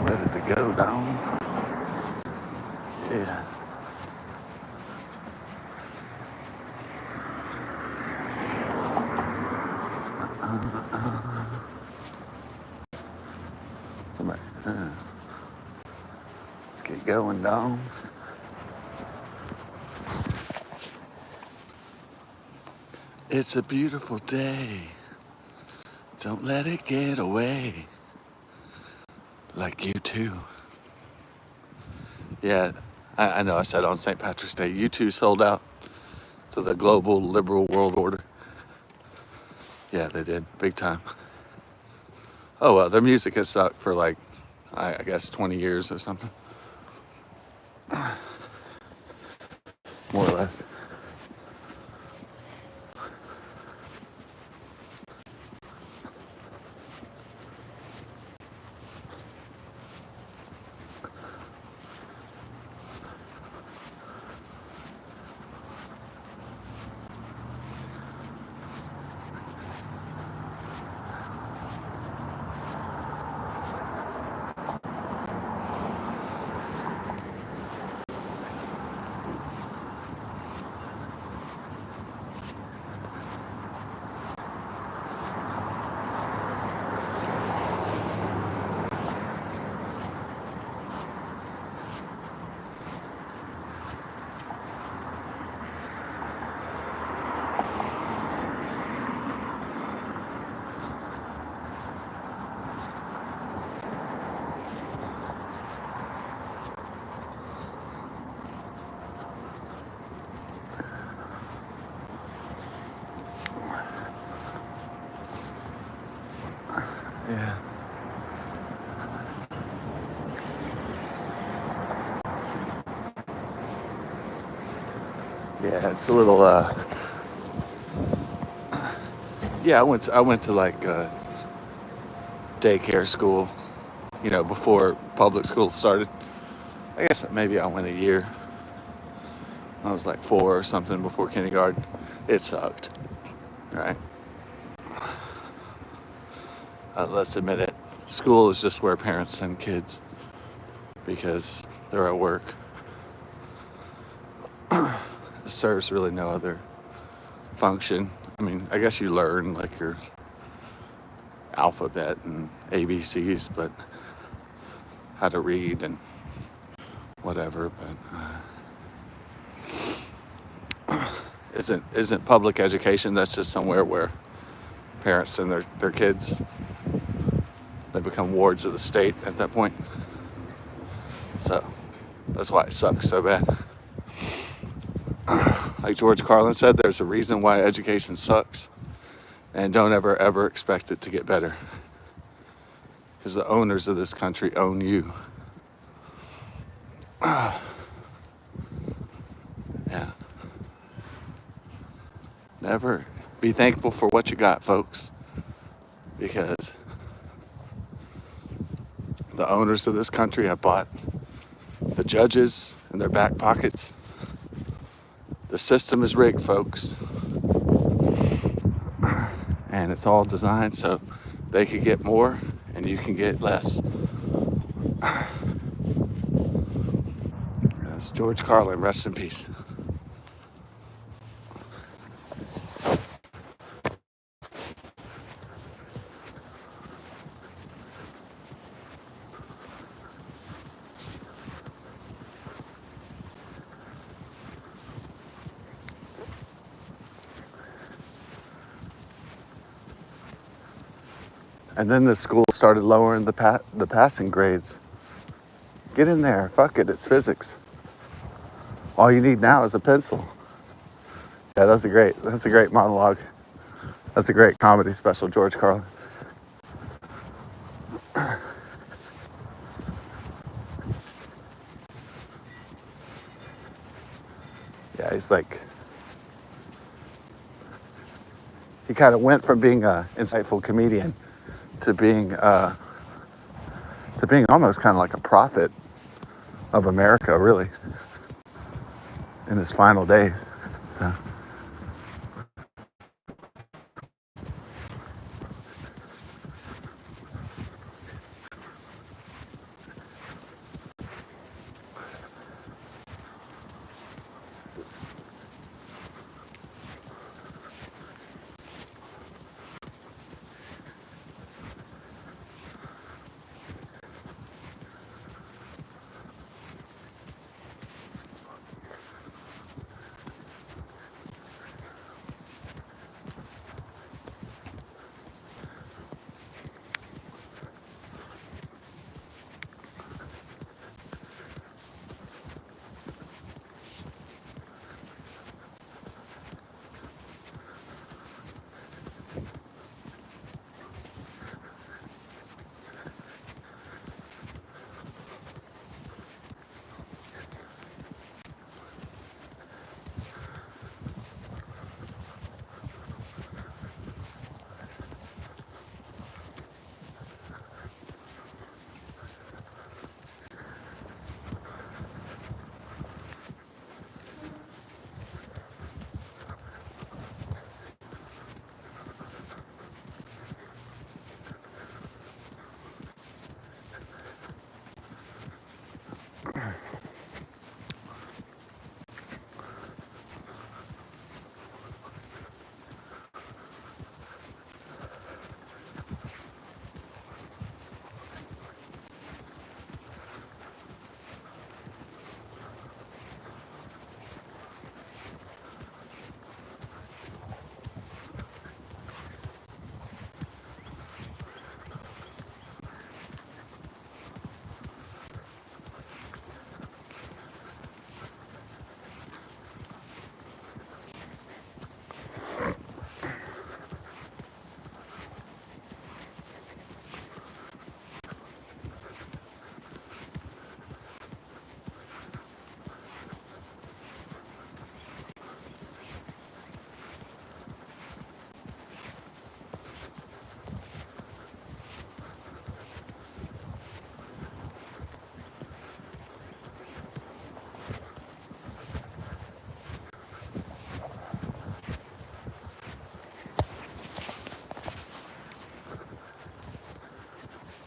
Ready to go down. Yeah. Somebody, let's get going down. It's a beautiful day. Don't let it get away. Like you too. Yeah, I know I said on St. Patrick's Day, you two sold out to the global liberal world order. Yeah, they did. Big time. Oh, well, their music has sucked for like, I guess 20 years or something. More or less. Yeah. Yeah, it's a little, yeah, I went to like daycare school, before public school started. I guess maybe I went a year. I was like 4 or something before kindergarten. It sucked, right? Let's admit it. School is just where parents send kids because they're at work. It serves really no other function. I mean, I guess you learn like your alphabet and ABCs, but how to read and whatever. But isn't public education? That's just somewhere where parents send their kids. They become wards of the state at that point. So that's why it sucks so bad. Like George Carlin said, there's a reason why education sucks, and don't ever expect it to get better, because the owners of this country own you. Yeah. Never be thankful for what you got, folks, because the owners of this country have bought the judges in their back pockets. The system is rigged, folks. And it's all designed so they could get more and you can get less. That's George Carlin, rest in peace. And then the school started lowering the passing grades. Get in there, fuck it, it's physics. All you need now is a pencil. Yeah, that's a great monologue. That's a great comedy special, George Carlin. Yeah, he's like, he kind of went from being an insightful comedian to being almost kind of like a prophet of America, really, in his final days. So.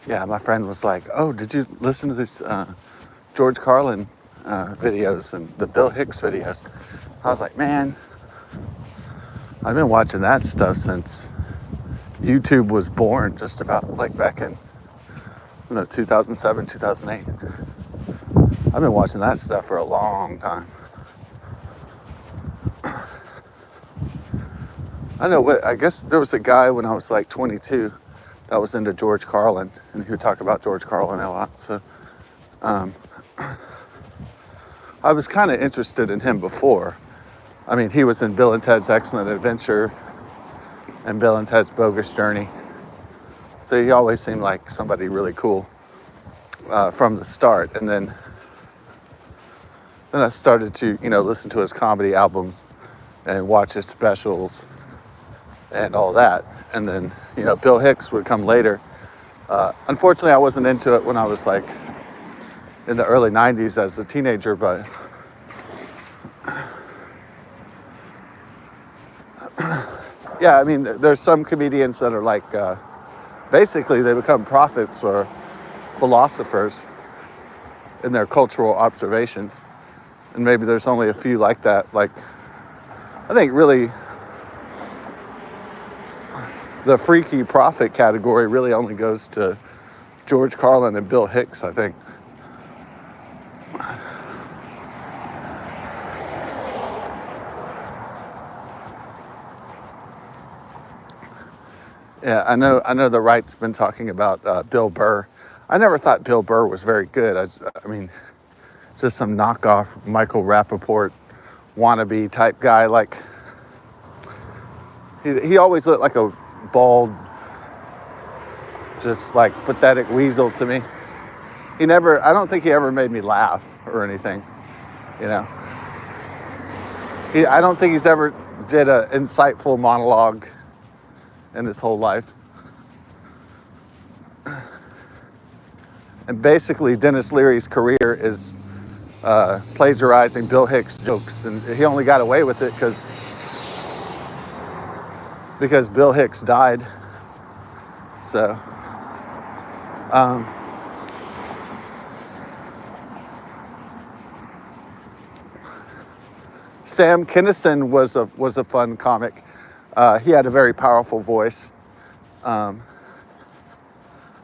Yeah, my friend was like, "Oh, did you listen to this George Carlin videos and the Bill Hicks videos?" I was like, "Man, I've been watching that stuff since YouTube was born, just about like back in 2007, 2008. I've been watching that stuff for a long time." I know. I guess there was a guy when I was like 22 that was into George Carlin, and he would talk about George Carlin a lot. So I was kind of interested in him before. I mean, he was in Bill and Ted's Excellent Adventure and Bill and Ted's Bogus Journey. So he always seemed like somebody really cool from the start. And then I started to, listen to his comedy albums and watch his specials and all that. And then, Bill Hicks would come later. Unfortunately, I wasn't into it when I was like in the early 90s as a teenager, but yeah, I mean, there's some comedians that are like, basically they become prophets or philosophers in their cultural observations. And maybe there's only a few like that. Like, I think really the freaky prophet category really only goes to George Carlin and Bill Hicks, I think. Yeah, I know the right's been talking about Bill Burr. I never thought Bill Burr was very good. I mean, just some knockoff Michael Rappaport wannabe type guy. Like he always looked like a bald, just like pathetic weasel to me. I don't think he ever made me laugh or anything, you know. I don't think he's ever did an insightful monologue in his whole life. And basically, Dennis Leary's career is plagiarizing Bill Hicks jokes, and he only got away with it because Bill Hicks died. So, um, Sam Kinison was a fun comic. He had a very powerful voice. Um,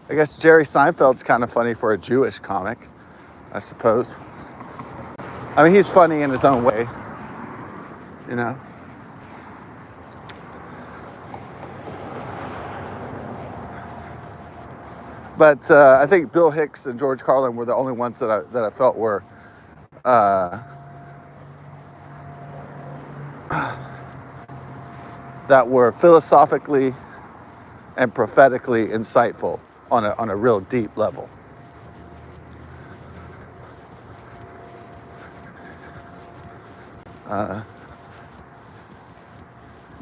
I guess Jerry Seinfeld's kind of funny for a Jewish comic, I suppose. I mean, he's funny in his own way, you know. But I think Bill Hicks and George Carlin were the only ones that I felt were that were philosophically and prophetically insightful on a real deep level.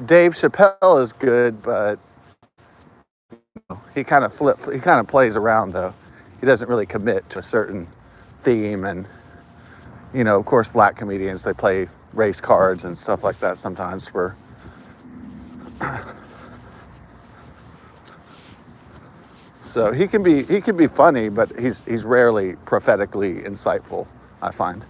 Dave Chappelle is good, but he kind of plays around though. He doesn't really commit to a certain theme, and of course, black comedians, they play race cards and stuff like that sometimes for so he can be funny, but he's rarely prophetically insightful, I find.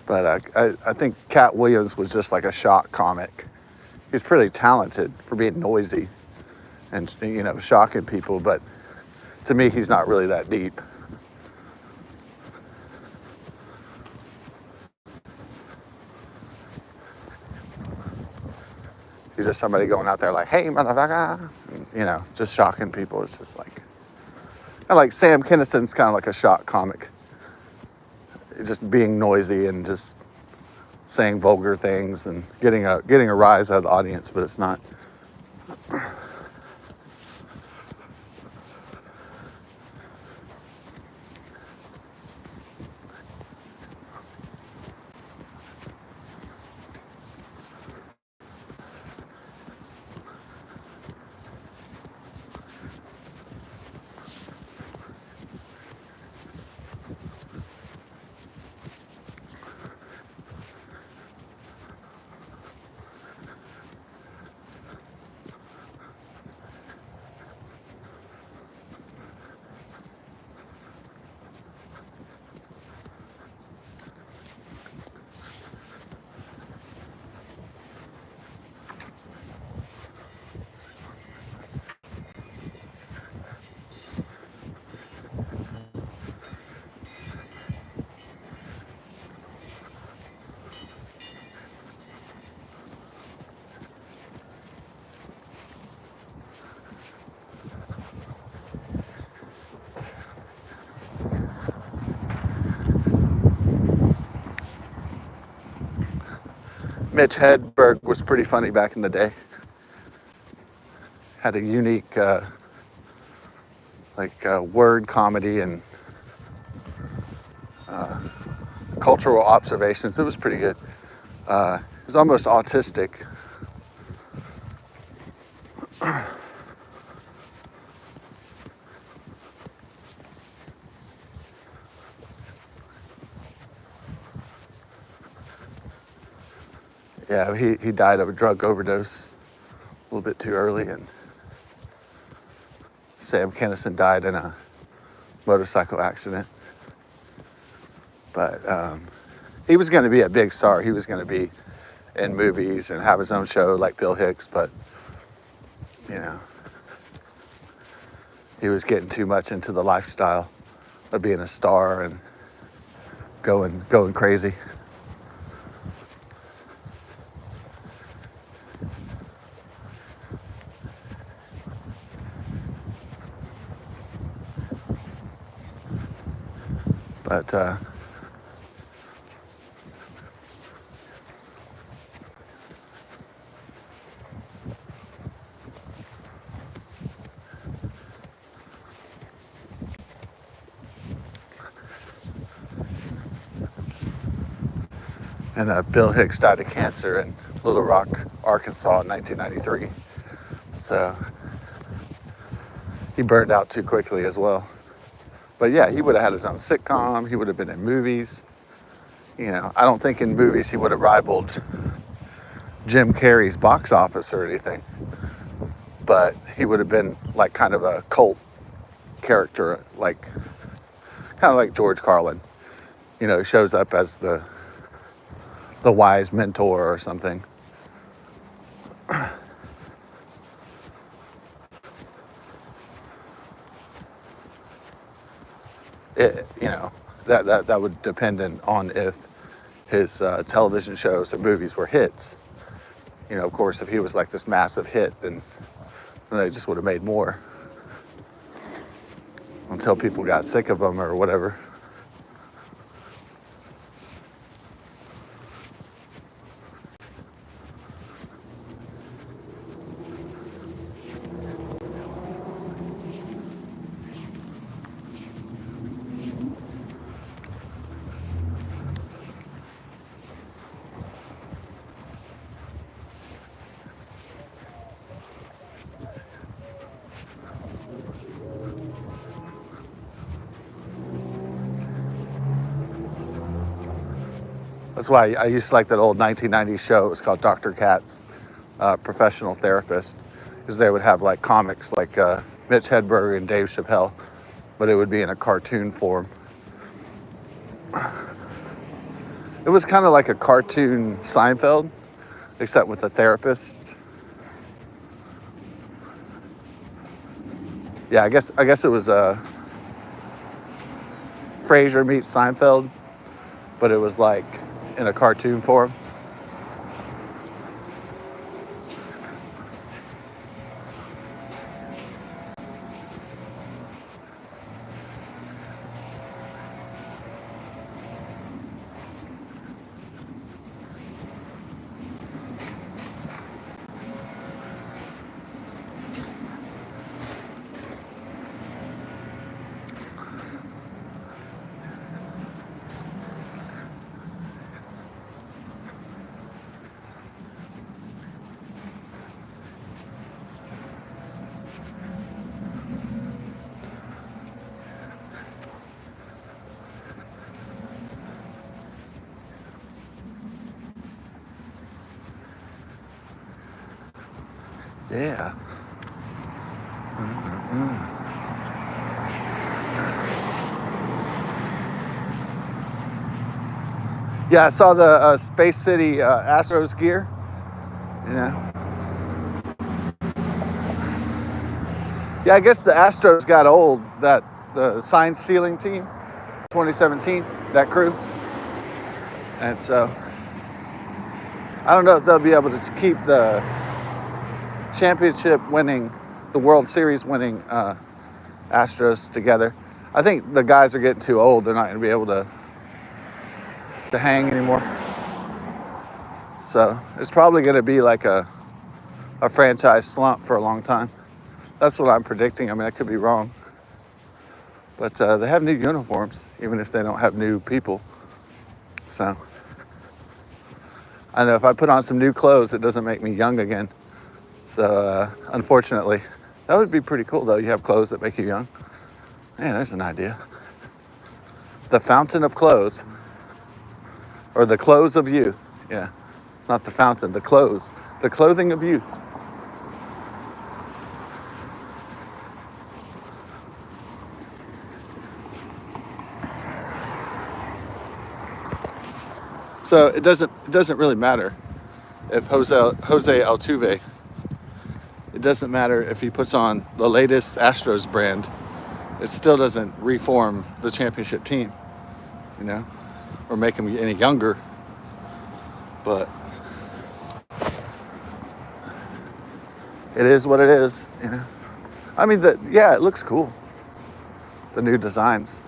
But I think Cat Williams was just like a shock comic. He's pretty talented for being noisy and shocking people, but to me, he's not really that deep. He's just somebody going out there like, "Hey, motherfucker," just shocking people. It's just like, and like Sam Kinison's kind of like a shock comic, just being noisy and just saying vulgar things and getting a rise out of the audience, but it's not. Mitch Hedberg was pretty funny back in the day. Had a unique word comedy and cultural observations. It was pretty good. It was almost autistic. Yeah, he died of a drug overdose a little bit too early, and Sam Kinison died in a motorcycle accident. But he was going to be a big star. He was going to be in movies and have his own show like Bill Hicks, but he was getting too much into the lifestyle of being a star, and going crazy. But and Bill Hicks died of cancer in Little Rock, Arkansas in 1993. So he burned out too quickly as well. But yeah, he would have had his own sitcom. He would have been in movies. You know, I don't think in movies he would have rivaled Jim Carrey's box office or anything. But he would have been like kind of a cult character, like kind of like George Carlin. You know, shows up as the wise mentor or something. You know, that would depend on if his television shows or movies were hits. You know, of course, if he was like this massive hit, then they just would have made more until people got sick of him or whatever. That's why I used to like that old 1990s show. It was called Dr. Katz, Professional Therapist, because they would have like comics like Mitch Hedberg and Dave Chappelle, but it would be in a cartoon form. It was kind of like a cartoon Seinfeld, except with a therapist. Yeah, I guess it was Frasier meets Seinfeld, but it was like in a cartoon form. Yeah. Yeah, I saw the Space City Astros gear. You know. Yeah, I guess the Astros got old. That the sign stealing team, 2017, that crew, and so I don't know if they'll be able to keep the championship winning, the World Series winning Astros together. I think the guys are getting too old. They're not going to be able to hang anymore. So it's probably going to be like a franchise slump for a long time. That's what I'm predicting. I mean, I could be wrong. But they have new uniforms, even if they don't have new people. So I know if I put on some new clothes, it doesn't make me young again. So unfortunately, that would be pretty cool though. You have clothes that make you young. Yeah, there's an idea. The fountain of clothes. Or the clothes of youth. Yeah, not the fountain, the clothes. The clothing of youth. So it doesn't really matter if Jose Altuve, it doesn't matter if he puts on the latest Astros brand, it still doesn't reform the championship team, you know? or make them any younger, but it is what it is, you know. I mean, yeah, it looks cool. The new designs.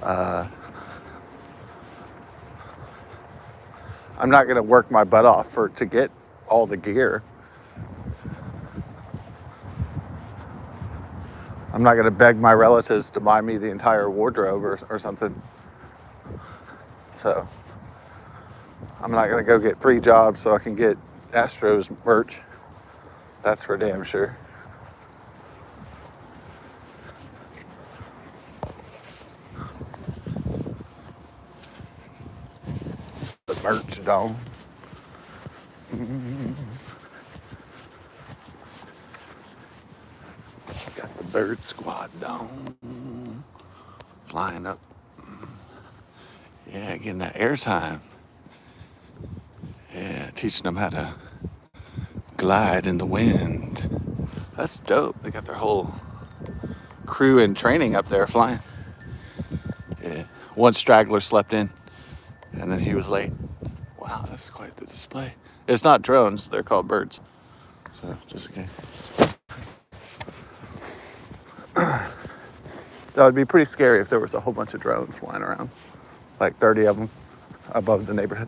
I'm not going to work my butt off to get all the gear. I'm not going to beg my relatives to buy me the entire wardrobe or something. So I'm not going to go get 3 jobs so I can get Astros merch. That's for damn sure. The merch, dog. Got the bird squad down. Flying up. Yeah, getting that airtime. Yeah, teaching them how to glide in the wind. That's dope. They got their whole crew in training up there flying. Yeah. One straggler slept in, and then he was late. Wow, that's quite the display. It's not drones. They're called birds. So, just in case. That would be pretty scary if there was a whole bunch of drones flying around. Like 30 of them above the neighborhood.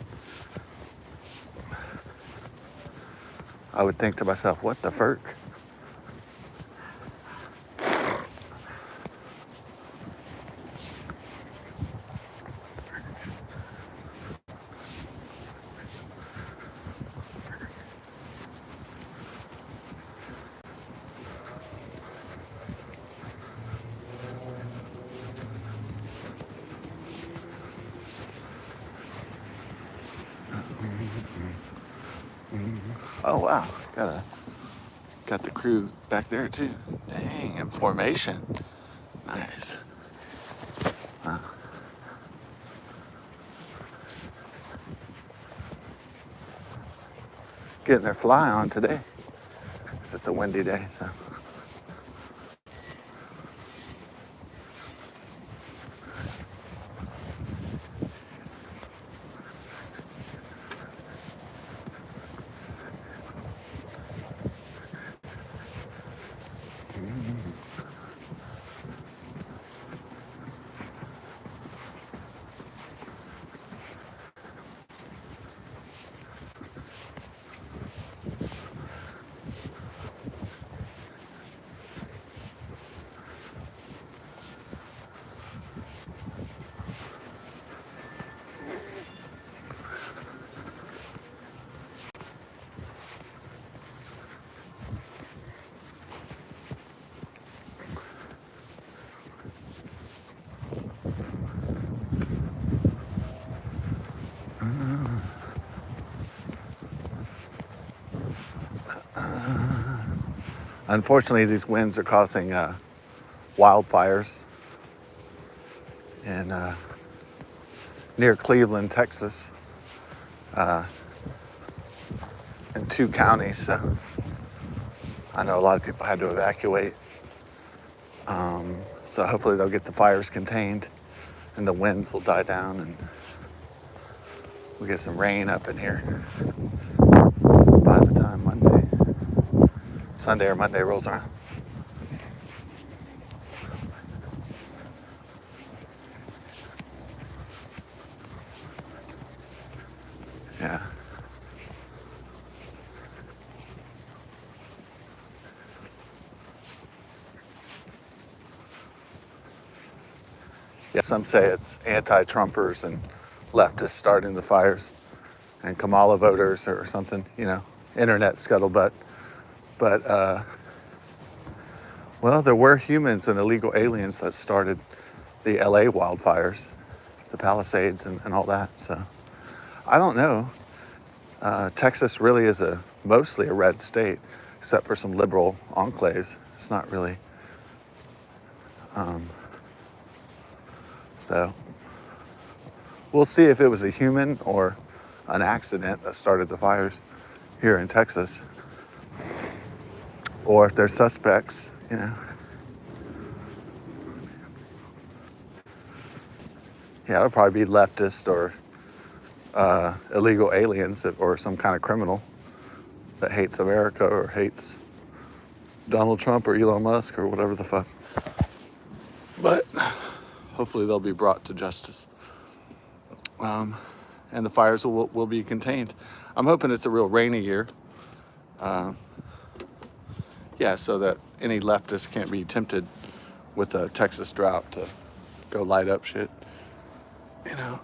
I would think to myself, what the frick? Oh wow, got the crew back there too. Dang, in formation. Nice. Wow. Getting their fly on today. It's a windy day, so. Unfortunately, these winds are causing wildfires in near Cleveland, Texas, in 2 counties. So I know a lot of people had to evacuate. So hopefully they'll get the fires contained and the winds will die down and we'll get some rain up in here by the time Sunday or Monday rolls around. Yeah. Yeah, some say it's anti-Trumpers and leftists starting the fires and Kamala voters or something, you know, internet scuttlebutt. But, well, there were humans and illegal aliens that started the LA wildfires, the Palisades and all that. So I don't know. Texas really is mostly a red state, except for some liberal enclaves. It's not really. So we'll see if it was a human or an accident that started the fires here in Texas, or if they're suspects, you know. Yeah, it'll probably be leftist or illegal aliens or some kind of criminal that hates America or hates Donald Trump or Elon Musk or whatever the fuck. But hopefully they'll be brought to justice. And the fires will be contained. I'm hoping it's a real rainy year. Yeah, so that any leftists can't be tempted with a Texas drought to go light up shit. You know,